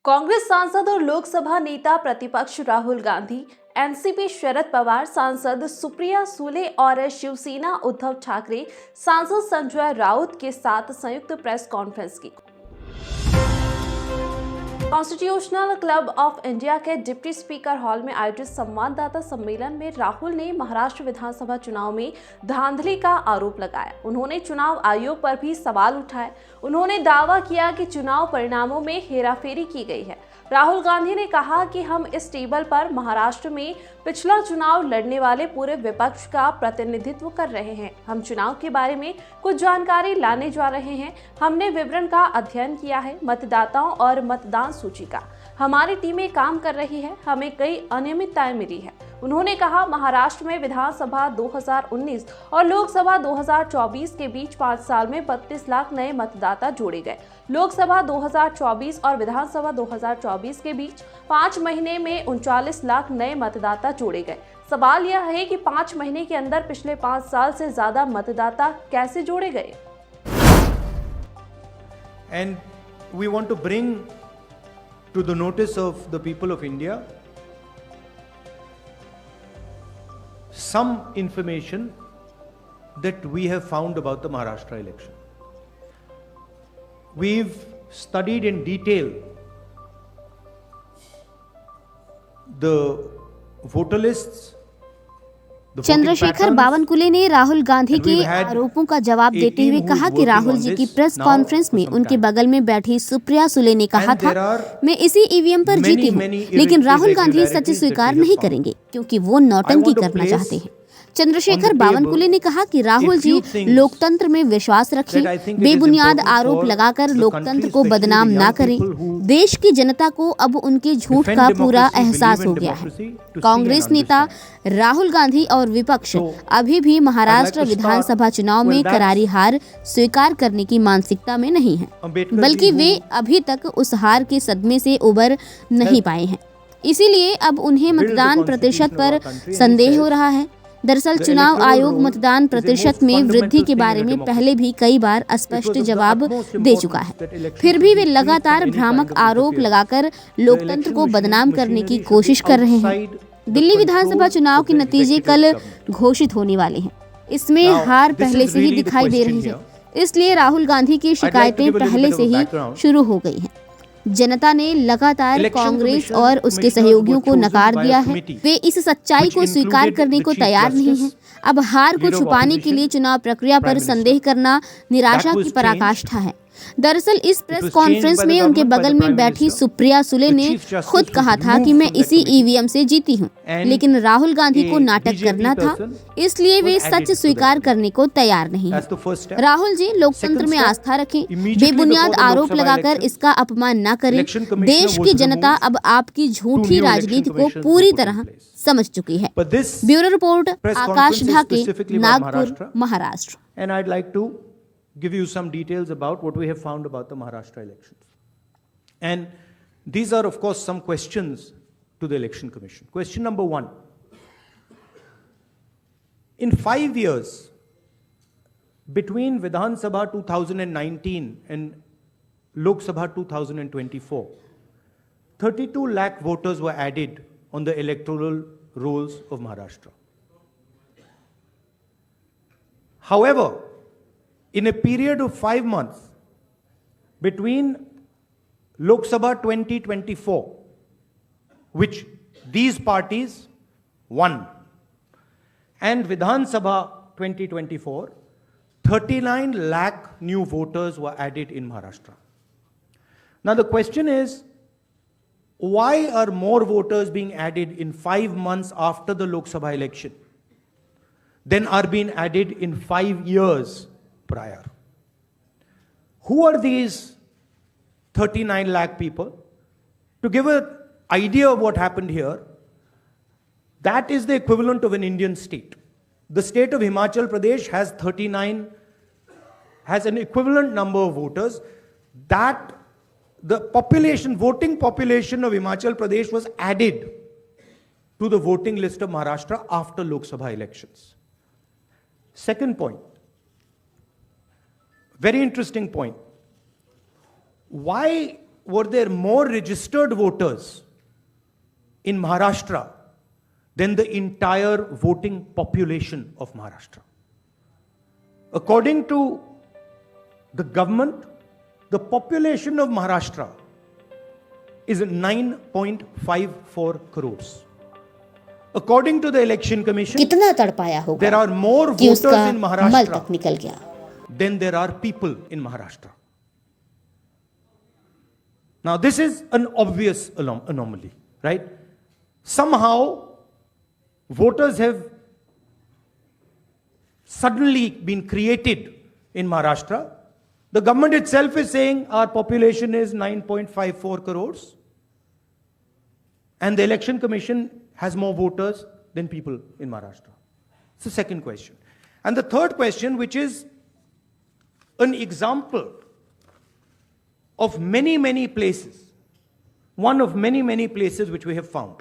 कांग्रेस सांसद और लोकसभा नेता प्रतिपक्ष राहुल गांधी, एनसीपी शरद पवार, सांसद सुप्रिया सुले और शिवसेना उद्धव ठाकरे सांसद संजय राउत के साथ संयुक्त प्रेस कॉन्फ्रेंस की। कॉन्स्टिट्यूशनल क्लब ऑफ इंडिया के डिप्टी स्पीकर हॉल में आयोजित संवाददाता सम्मेलन में राहुल ने महाराष्ट्र विधानसभा चुनाव में धांधली का आरोप लगाया। उन्होंने चुनाव आयोग पर भी सवाल उठाए। उन्होंने दावा किया कि चुनाव परिणामों में हेराफेरी की गई है। राहुल गांधी ने कहा कि हम इस टेबल पर महाराष्ट्र में पिछला चुनाव लड़ने वाले पूरे विपक्ष का प्रतिनिधित्व कर रहे हैं। हम चुनाव के बारे में कुछ जानकारी लाने जा रहे हैं। हमने विवरण का अध्ययन किया है, मतदाताओं और मतदान सूची का। हमारी टीमें काम कर रही है, हमें कई अनियमितताएं मिली है। उन्होंने कहा, महाराष्ट्र में विधानसभा 2019 और लोकसभा 2024 के बीच 5 साल में 32 लाख नए मतदाता जोड़े गए। लोकसभा 2024 और विधानसभा 2024 के बीच 5 महीने में 39 लाख नए मतदाता जोड़े गए। सवाल यह है कि 5 महीने के अंदर पिछले 5 साल से ज्यादा मतदाता कैसे जोड़े गए। And we want to bring to the notice of the people of India some information that we have found about the Maharashtra election. We've studied in detail the voter lists. Chandrashekhar Bawankule ने राहुल गांधी के आरोपों का जवाब देते हुए कहा कि राहुल जी की प्रेस कॉन्फ्रेंस में उनके बगल में बैठी सुप्रिया सुले ने कहा था, मैं इसी ईवीएम पर जीती हूँ। लेकिन राहुल गांधी सच स्वीकार नहीं करेंगे क्योंकि वो नौटंकी करना चाहते हैं। चंद्रशेखर बावनकुले ने कहा कि राहुल जी लोकतंत्र में विश्वास रखें, बेबुनियाद आरोप लगाकर लोकतंत्र को बदनाम ना करें। देश की जनता को अब उनके झूठ का पूरा एहसास हो गया है। कांग्रेस नेता राहुल गांधी और विपक्ष अभी भी महाराष्ट्र विधानसभा चुनाव में करारी हार स्वीकार करने की मानसिकता में नहीं है, बल्कि वे अभी तक उस हार के सदमे से उबर नहीं पाए हैं। इसीलिए अब उन्हें मतदान प्रतिशत पर संदेह हो रहा है। दरअसल चुनाव आयोग मतदान प्रतिशत में वृद्धि के बारे में पहले भी कई बार स्पष्ट जवाब दे चुका है। फिर भी वे लगातार भ्रामक आरोप लगाकर लोकतंत्र को बदनाम करने की कोशिश कर रहे हैं। दिल्ली विधानसभा चुनाव के नतीजे कल घोषित होने वाले हैं। इसमें हार पहले से ही दिखाई दे रही है, इसलिए राहुल गांधी की शिकायतें पहले से ही शुरू हो गई हैं। जनता ने लगातार कांग्रेस और उसके सहयोगियों को नकार दिया है। वे इस सच्चाई को स्वीकार करने को तैयार नहीं हैं। अब हार को छुपाने के लिए चुनाव प्रक्रिया पर संदेह करना निराशा की पराकाष्ठा है। दरअसल इस प्रेस कॉन्फ्रेंस में उनके बगल में बैठी सुप्रिया सुले ने खुद कहा था कि मैं इसी ईवीएम से जीती हूं, लेकिन राहुल गांधी को नाटक करना था, इसलिए वे सच स्वीकार करने को तैयार नहीं हैं। राहुल जी लोकतंत्र में आस्था रखें, बेबुनियाद आरोप लगाकर इसका अपमान न करें। देश की जनता अब आपकी झूठी राजनीति को पूरी तरह समझ चुकी है। ब्यूरो रिपोर्ट, आकाश ढाके, Nagpur, Maharashtra. Give you some details about what we have found about the Maharashtra elections. And these are, of course, some questions to the Election Commission. Question number 1. In 5 years, between Vidhan Sabha 2019 and Lok Sabha 2024, 32 lakh voters were added on the electoral rolls of Maharashtra. However, in a period of 5 months between Lok Sabha 2024, which these parties won, and Vidhan Sabha 2024, 39 lakh new voters were added in Maharashtra. Now the question is, why are more voters being added in 5 months after the Lok Sabha election than are being added in 5 years prior? Who are these 39 lakh people? To give an idea of what happened here, that is the equivalent of an Indian state. The state of Himachal Pradesh has an equivalent number of voters. That the voting population of Himachal Pradesh was added to the voting list of Maharashtra after Lok Sabha elections. Second point, very interesting point. Why were there more registered voters in Maharashtra than the entire voting population of Maharashtra. According to the government, the population of Maharashtra is 9.54 crores. According to the election commission, कितना तड़पाया होगा there are more कि voters उसका in मल Maharashtra तक निकल गया। then there are people in Maharashtra. Now, this is an obvious anomaly, right? Somehow, voters have suddenly been created in Maharashtra. The government itself is saying our population is 9.54 crores. And the election commission has more voters than people in Maharashtra. It's the second question. And the third question, which is an example of many, many places, one of many, many places which we have found.